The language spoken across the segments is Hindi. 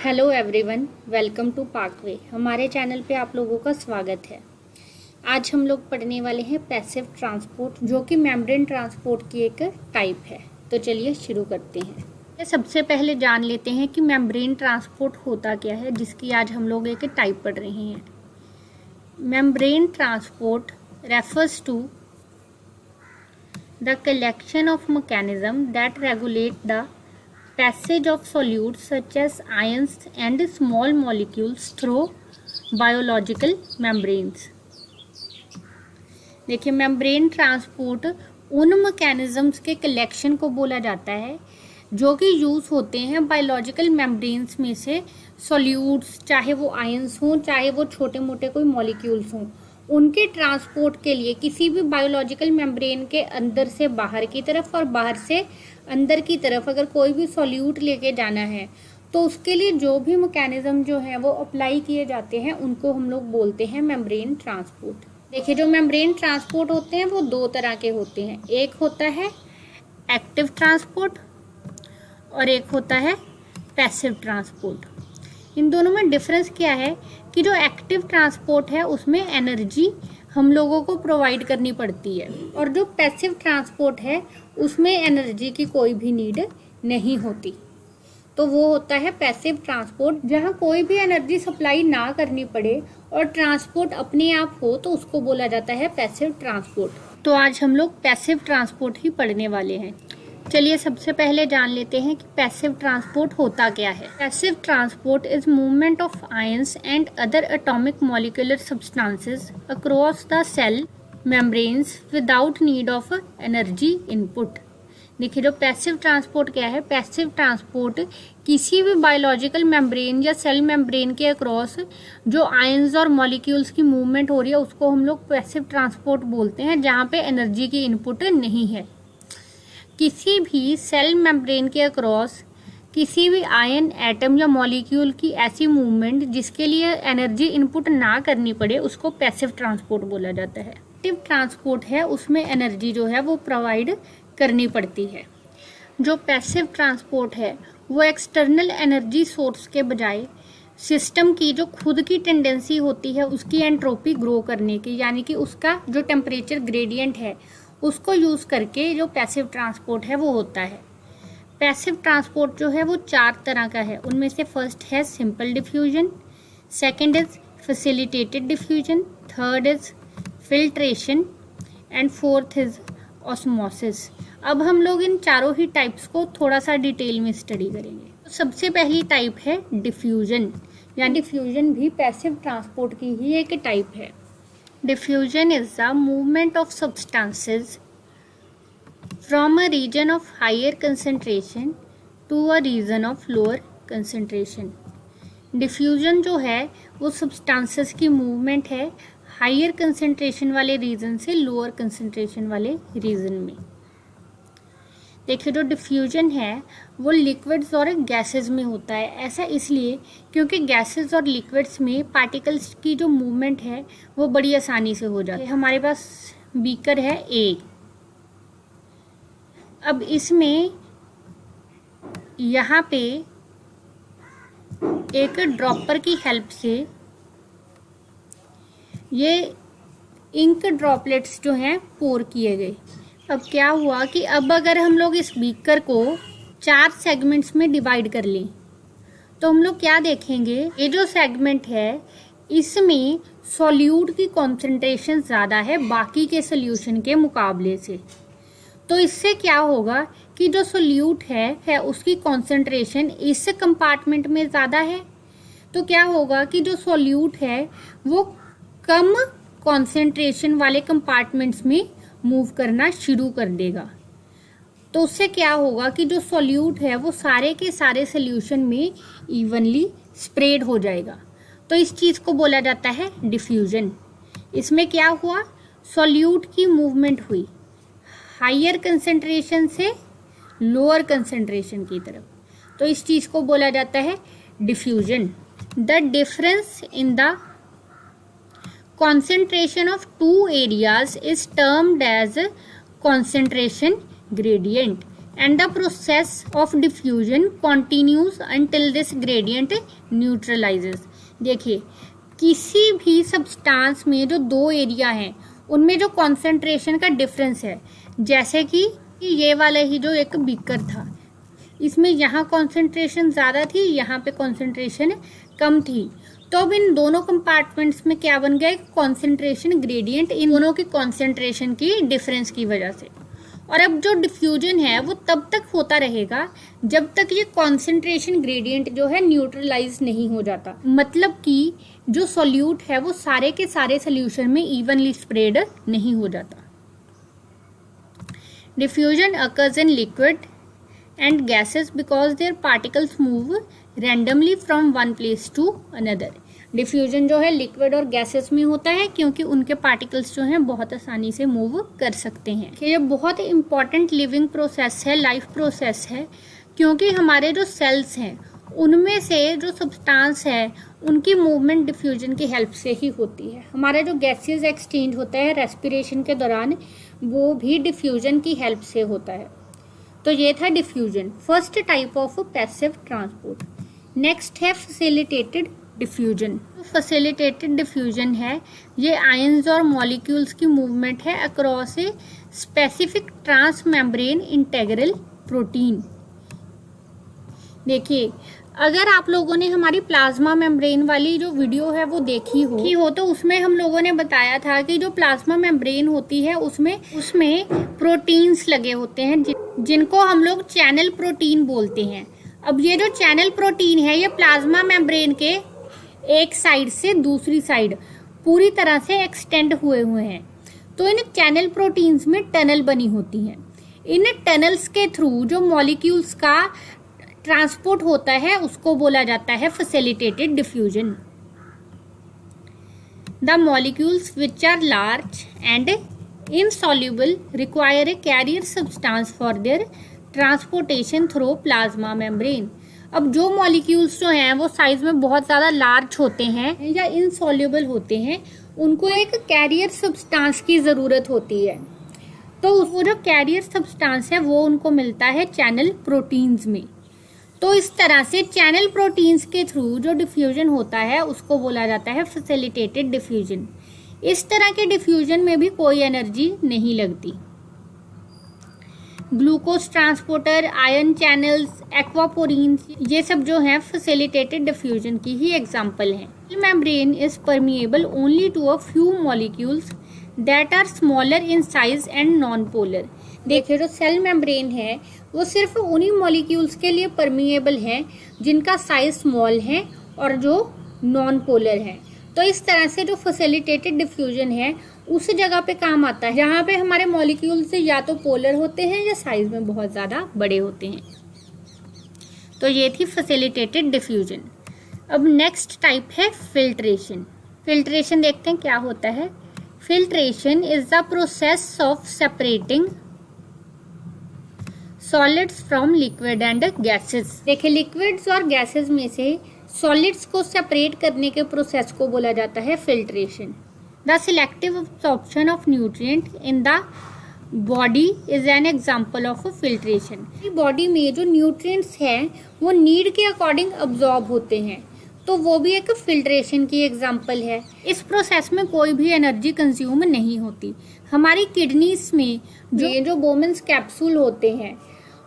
Hello everyone, welcome to Parkway. हमारे चैनल पे आप लोगों का स्वागत है। आज हम लोग पढ़ने वाले हैं पैसिव ट्रांसपोर्ट, जो कि मेम्ब्रेन ट्रांसपोर्ट की एक टाइप है। तो चलिए शुरू करते हैं। सबसे पहले जान लेते हैं कि मेम्ब्रेन ट्रांसपोर्ट होता क्या है, जिसकी आज हम लोग एक टाइप पढ़ रहे हैं। Membrane transport refers to the collection of mechanism that regulate the passage of solutes such as ions and small molecules through biological membranes। देखिए, मेम्ब्रेन ट्रांसपोर्ट उन मैकेनिज्म्स के कलेक्शन को बोला जाता है जो कि यूज़ होते हैं बायोलॉजिकल मेम्ब्रेन्स में से सॉल्यूट्स, चाहे वो आयंस हों चाहे वो छोटे मोटे कोई मॉलिक्यूल्स हों, उनके ट्रांसपोर्ट के लिए किसी भी बायोलॉजिकल मेम्ब्रेन के अंदर से बाहर की तरफ और बाहर से अंदर की तरफ अगर कोई भी सॉल्यूट लेके जाना है तो उसके लिए जो भी मैकेनिज्म जो है वो अप्लाई किए जाते हैं उनको हम लोग बोलते हैं मेम्ब्रेन ट्रांसपोर्ट। देखिए, जो मेम्ब्रेन ट्रांसपोर्ट होते हैं वो दो तरह के होते हैं। एक होता है एक्टिव ट्रांसपोर्ट और एक होता है पैसिव ट्रांसपोर्ट। इन दोनों में डिफरेंस क्या है कि जो एक्टिव ट्रांसपोर्ट है उसमें एनर्जी हम लोगों को प्रोवाइड करनी पड़ती है, और जो पैसिव ट्रांसपोर्ट है उसमें एनर्जी की कोई भी नीड नहीं होती। तो वो होता है पैसिव ट्रांसपोर्ट, जहाँ कोई भी एनर्जी सप्लाई ना करनी पड़े और ट्रांसपोर्ट अपने आप हो, तो उसको बोला जाता है पैसिव ट्रांसपोर्ट। तो आज हम लोग पैसिव ट्रांसपोर्ट ही पढ़ने वाले हैं। चलिए सबसे पहले जान लेते हैं कि पैसिव ट्रांसपोर्ट होता क्या है। Passive transport is movement of ions and other atomic molecular substances across the cell membranes without need of energy input. देखिए, जो पैसिव ट्रांसपोर्ट क्या है, पैसिव ट्रांसपोर्ट किसी भी बायोलॉजिकल मेम्ब्रेन या सेल मेम्ब्रेन के अक्रॉस जो आयंस और मॉलिक्यूल्स की मूवमेंट हो रही है उसको हम लोग पैसिव ट्रांसपोर्ट बोलते हैं, जहाँ पे एनर्जी की इनपुट नहीं है। किसी भी सेल मेम्ब्रेन के अक्रॉस किसी भी आयन, एटम या मॉलिक्यूल की ऐसी मूवमेंट जिसके लिए एनर्जी इनपुट ना करनी पड़े उसको पैसिव ट्रांसपोर्ट बोला जाता है। एक्टिव ट्रांसपोर्ट है उसमें एनर्जी जो है वो प्रोवाइड करनी पड़ती है। जो पैसिव ट्रांसपोर्ट है वो एक्सटर्नल एनर्जी सोर्स के बजाय सिस्टम की जो खुद की टेंडेंसी होती है उसकी एंट्रोपी ग्रो करने की, यानी कि उसका जो टेम्परेचर ग्रेडियंट है उसको यूज़ करके जो पैसिव ट्रांसपोर्ट है वो होता है। पैसिव ट्रांसपोर्ट जो है वो चार तरह का है। उनमें से फर्स्ट है simple diffusion, second is facilitated diffusion, third is filtration and fourth is osmosis. अब हम लोग इन चारों ही टाइप्स को थोड़ा सा डिटेल में स्टडी करेंगे। तो सबसे पहली टाइप है डिफ्यूजन, या डिफ्यूजन भी पैसिव ट्रांसपोर्ट की ही एक टाइप है। Diffusion is the movement of substances from a region of higher concentration to a region of lower concentration। Diffusion जो है वो substances की movement है हायर कंसंट्रेशन वाले रीजन से लोअर कंसंट्रेशन वाले रीजन में। देखिए, जो डिफ्यूजन है वो लिक्विड्स और गैसेस में होता है। ऐसा इसलिए क्योंकि गैसेस और लिक्विड्स में पार्टिकल्स की जो मूवमेंट है वो बड़ी आसानी से हो जाती है। हमारे पास बीकर है ए, अब इसमें यहाँ पे एक ड्रॉपर की हेल्प से ये इंक ड्रॉपलेट्स जो हैं पोर किए गए। अब क्या हुआ कि अब अगर हम लोग इस बीकर को 4 सेगमेंट्स में डिवाइड कर लें तो हम लोग क्या देखेंगे, ये जो सेगमेंट है इसमें सॉल्यूट की कॉन्सेंट्रेशन ज़्यादा है बाकी के सोल्यूशन के मुकाबले से। तो इससे क्या होगा कि जो सोल्यूट है उसकी कॉन्सेंट्रेशन इस कंपार्टमेंट में ज़्यादा है, तो क्या होगा कि जो सोल्यूट है वो कम कॉन्सेंट्रेशन वाले कंपार्टमेंट्स में मूव करना शुरू कर देगा। तो उससे क्या होगा कि जो सॉल्यूट है वो सारे के सारे सोल्यूशन में इवनली स्प्रेड हो जाएगा। तो इस चीज़ को बोला जाता है डिफ्यूजन। इसमें क्या हुआ, सॉल्यूट की मूवमेंट हुई हायर कंसंट्रेशन से लोअर कंसंट्रेशन की तरफ, तो इस चीज़ को बोला जाता है diffusion. The difference in the concentration of two areas is termed as concentration gradient। and the process of diffusion continues until this gradient neutralizes। देखिए किसी भी सब्सटेंस में जो दो एरिया हैं उनमें जो कॉन्सेंट्रेशन का डिफरेंस है, जैसे कि ये वाला ही जो एक बीकर था, इसमें यहाँ कॉन्सेंट्रेशन ज़्यादा थी, यहाँ पे कॉन्सेंट्रेशन कम थी, तो अब इन दोनों कंपार्टमेंट्स में क्या बन गया, कॉन्सेंट्रेशन ग्रेडियंट इन दोनों की कॉन्सेंट्रेशन की डिफरेंस की वजह से। और अब जो डिफ्यूजन है वो तब तक होता रहेगा जब तक ये कॉन्सेंट्रेशन ग्रेडियंट जो है न्यूट्रलाइज नहीं हो जाता, मतलब कि जो सॉल्यूट है वो सारे के सारे सोल्यूशन में इवनली स्प्रेड नहीं हो जाता। Diffusion occurs in liquid and gases because their particles move randomly from one place to another. Diffusion जो है लिक्विड और गैसेस में होता है क्योंकि उनके पार्टिकल्स जो हैं बहुत आसानी से मूव कर सकते हैं। ये बहुत इंपॉर्टेंट लिविंग प्रोसेस है, लाइफ प्रोसेस है, क्योंकि हमारे जो सेल्स हैं उनमें से जो सब्सटेंस है उनकी मूवमेंट डिफ्यूजन की हेल्प से ही होती है। हमारा जो गैसेस एक्सचेंज होता है रेस्पिरेशन के दौरान वो भी डिफ्यूजन की हेल्प से होता है। तो ये था diffusion, first type of passive transport. Next है फैसिलिटेटेड डिफ्यूजन। फैसिलिटेटेड डिफ्यूजन है ये आयंस और मॉलिक्यूल्स की मूवमेंट है across a specific trans membrane integral protein. देखिए अगर आप लोगों ने हमारी प्लाज्मा मेम्ब्रेन वाली जो वीडियो है वो देखी हो तो उसमें हम लोगों ने बताया था कि जो प्लाज्मा मेम्ब्रेन होती है उसमें प्रोटीन्स लगे होते हैं जिनको हम लोग चैनल प्रोटीन बोलते हैं। अब ये जो चैनल प्रोटीन है ये प्लाज्मा मेम्ब्रेन के एक साइड से दूसरी साइड पूरी तरह से एक्सटेंड हुए हैं। तो इन चैनल प्रोटीन्स में टनल बनी होती हैं। इन टनल्स के थ्रू जो मॉलिक्यूल्स का ट्रांसपोर्ट होता है उसको बोला जाता है facilitated diffusion. The molecules which are large and insoluble require a carrier substance for their transportation through plasma membrane। अब जो मॉलिक्यूल्स जो हैं वो साइज में बहुत ज़्यादा लार्ज होते हैं या इनसॉल्युबल होते हैं, उनको एक कैरियर सब्सटेंस की ज़रूरत होती है। तो वो जो कैरियर सब्सटेंस है वो उनको मिलता है चैनल प्रोटीन्स में। तो इस तरह से चैनल प्रोटीन्स के थ्रू जो डिफ्यूजन होता है उसको बोला जाता है फैसिलिटेटेड डिफ्यूजन। इस तरह के डिफ्यूजन में भी कोई एनर्जी नहीं लगती। Glucose transporter, ion channels, aquaporins, ये सब जो हैं फैसिलिटेटेड डिफ्यूजन की ही एग्जांपल हैं। Cell membrane is permeable only to a few molecules that are smaller in size and non polar. देखिए जो सेल मेम्ब्रेन है वो सिर्फ उन्हीं मॉलिक्यूल्स के लिए परमिएबल है जिनका साइज स्मॉल है और जो नॉन पोलर है। तो इस तरह से जो फैसिलिटेटेड डिफ्यूजन है उस जगह पे काम आता है जहाँ पे हमारे मॉलिक्यूल्स या तो पोलर होते हैं या साइज में बहुत ज़्यादा बड़े होते हैं। तो ये थी फैसिलिटेटेड डिफ्यूजन। अब नेक्स्ट टाइप है फिल्ट्रेशन। फिल्ट्रेशन देखते हैं क्या होता है। Filtration is the process of separating solids from liquid and gases. देखिए लिक्विड्स और गैसेस में से सॉलिड्स को सेपरेट करने के प्रोसेस को बोला जाता है filtration. The selective absorption of nutrient in the body is an example of filtration. Body में जो न्यूट्रिएंट्स हैं वो नीड के अकॉर्डिंग अब्सॉर्ब होते हैं, तो वो भी एक फिल्ट्रेशन की एग्जांपल है। इस प्रोसेस में कोई भी एनर्जी कंज्यूम नहीं होती। हमारी किडनीज में जो बोमेन्स कैप्सूल होते हैं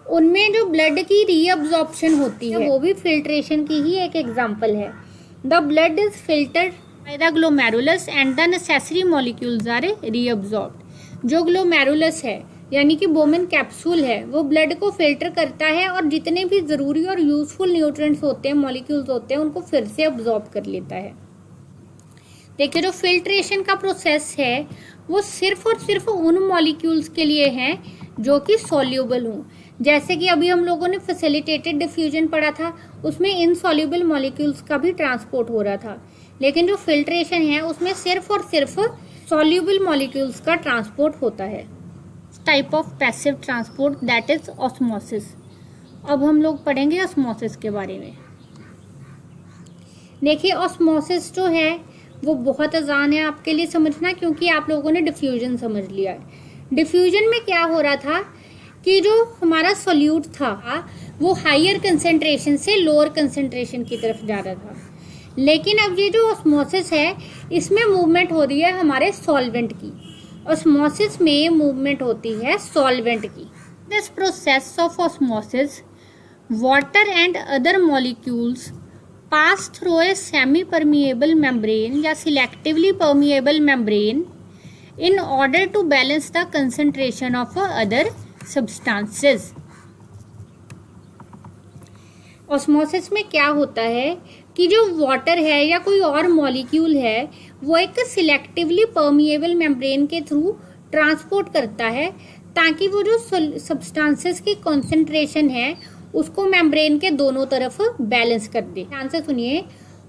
उनमें जो ब्लड की रीअब्जॉर्प्शन होती है वो भी फिल्ट्रेशन की ही एक एग्जांपल है। The blood is filtered by the glomerulus and the necessary molecules are reabsorbed. जो ग्लोमेरुलस है यानी कि बोमेन कैप्सूल है वो ब्लड को फिल्टर करता है और जितने भी जरूरी और यूजफुल न्यूट्रिएंट्स होते हैं, मॉलिक्यूल्स होते हैं, उनको फिर से अब्जॉर्ब कर लेता है। देखिए जो फिल्ट्रेशन का प्रोसेस है वो सिर्फ और सिर्फ उन मॉलिक्यूल्स के लिए है जो कि सॉल्यूबल हों। जैसे कि अभी हम लोगों ने फैसिलिटेटेड डिफ्यूजन पढ़ा था, उसमें इनसॉल्युबल मॉलिक्यूल्स का भी ट्रांसपोर्ट हो रहा था, लेकिन जो फिल्ट्रेशन है उसमें सिर्फ और सिर्फ सॉल्युबल मॉलिक्यूल्स का ट्रांसपोर्ट होता है। Type of passive transport that is osmosis. अब हम लोग पढ़ेंगे ऑस्मोसिस के बारे में। देखिए ऑस्मोसिस जो है वो बहुत आसान है आपके लिए समझना, क्योंकि आप लोगों ने डिफ्यूजन समझ लिया है। डिफ्यूजन में क्या हो रहा था कि जो हमारा सोल्यूट था वो हायर कंसेंट्रेशन से लोअर कंसेंट्रेशन की तरफ जा रहा था, लेकिन अब ये जो ऑस्मोसिस है इसमें मूवमेंट हो रही है हमारे सॉल्वेंट की। ऑस्मोसिस में मूवमेंट होती है सॉल्वेंट की। This process of osmosis water and other molecules pass through a semi permeable membrane या selectively permeable membrane in order to balance the concentration of other substances। Osmosis में क्या होता है कि जो वाटर है या कोई और मॉलिक्यूल है वो एक सिलेक्टिवली परमिएबल मेम्ब्रेन के थ्रू ट्रांसपोर्ट करता है ताकि वो जो सब्सटेंसेस की कॉन्सेंट्रेशन है उसको मेम्ब्रेन के दोनों तरफ बैलेंस कर दे। ध्यान से सुनिए,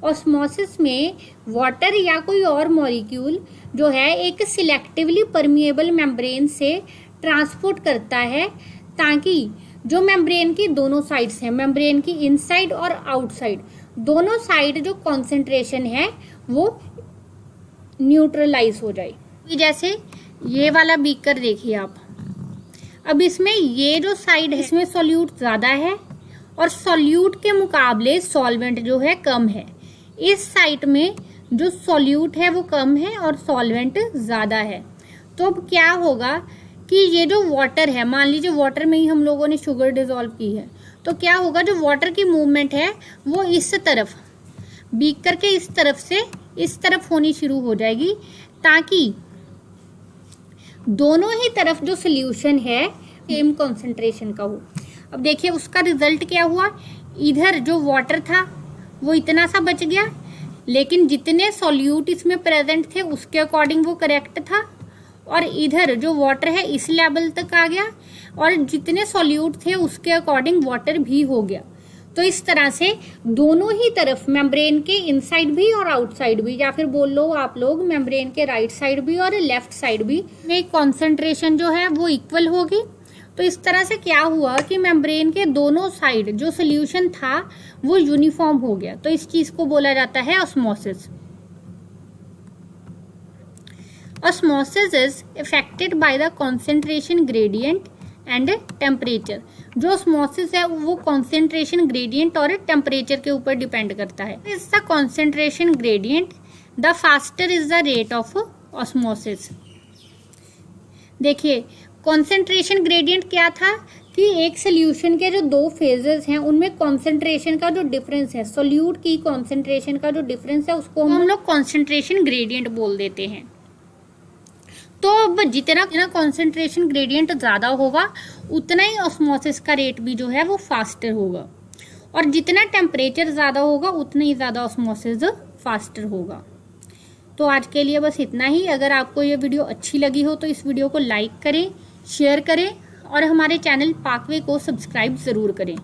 ऑस्मोसिस में वाटर या कोई और मॉलिक्यूल जो है एक सिलेक्टिवली परमिएबल मेम्ब्रेन से ट्रांसपोर्ट करता है ताकि जो मेम्ब्रेन की दोनों साइड्स हैं, मेम्ब्रेन की इनसाइड और आउटसाइड दोनों साइड जो कॉन्सेंट्रेशन है वो न्यूट्रलाइज हो जाए। जैसे ये वाला बीकर देखिए आप, अब इसमें ये जो साइड है इसमें सॉल्यूट ज्यादा है और सॉल्यूट के मुकाबले सॉल्वेंट जो है कम है। इस साइड में जो सॉल्यूट है वो कम है और सॉल्वेंट ज्यादा है। तो अब क्या होगा कि ये जो वाटर है, मान लीजिए वाटर में ही हम लोगों ने शुगर डिसॉल्व की है, तो क्या होगा जो वाटर की मूवमेंट है वो इस तरफ बीकर के इस तरफ से इस तरफ होनी शुरू हो जाएगी ताकि दोनों ही तरफ जो सोल्यूशन है सेम कॉन्सेंट्रेशन का हो। अब देखिए उसका रिजल्ट क्या हुआ, इधर जो वाटर था वो इतना सा बच गया, लेकिन जितने सॉल्यूट इसमें प्रेजेंट थे उसके अकॉर्डिंग वो करेक्ट था, और इधर जो वाटर है इस लेवल तक आ गया और जितने सॉल्यूट थे उसके अकॉर्डिंग वाटर भी हो गया। तो इस तरह से दोनों ही तरफ मेम्ब्रेन के इनसाइड भी और आउटसाइड भी, या फिर बोल लो आप लोग मेम्ब्रेन के राइट साइड भी और लेफ्ट साइड भी में कॉन्सेंट्रेशन जो है वो इक्वल होगी। तो इस तरह से क्या हुआ कि मेम्ब्रेन के दोनों साइड जो सोल्यूशन था वो यूनिफॉर्म हो गया। तो इस चीज को बोला जाता है osmosis. Osmosis is affected by the concentration gradient and temperature. जो ऑस्मोसिस है वो कॉन्सेंट्रेशन ग्रेडियंट और टेम्परेचर के ऊपर डिपेंड करता है। Is the concentration gradient the faster is the rate of osmosis. देखिए कॉन्सेंट्रेशन ग्रेडियंट क्या था कि एक सोल्यूशन के जो दो फेजेस हैं उनमें कॉन्सेंट्रेशन का जो डिफरेंस है, सोल्यूट की कॉन्सेंट्रेशन का जो डिफरेंस है उसको हम लोग कॉन्सेंट्रेशन ग्रेडियंट बोल देते हैं। तो अब जितना कॉन्सेंट्रेशन ग्रेडियंट ज्यादा होगा उतना ही ऑस्मोसिस का रेट भी जो है वो फास्टर होगा, और जितना टेम्परेचर ज्यादा होगा उतना ही ज्यादा ऑस्मोसिस फास्टर होगा। तो आज के लिए बस इतना ही। अगर आपको ये वीडियो अच्छी लगी हो तो इस वीडियो को लाइक करें, शेयर करें और हमारे चैनल पाकवे को सब्सक्राइब जरूर करें।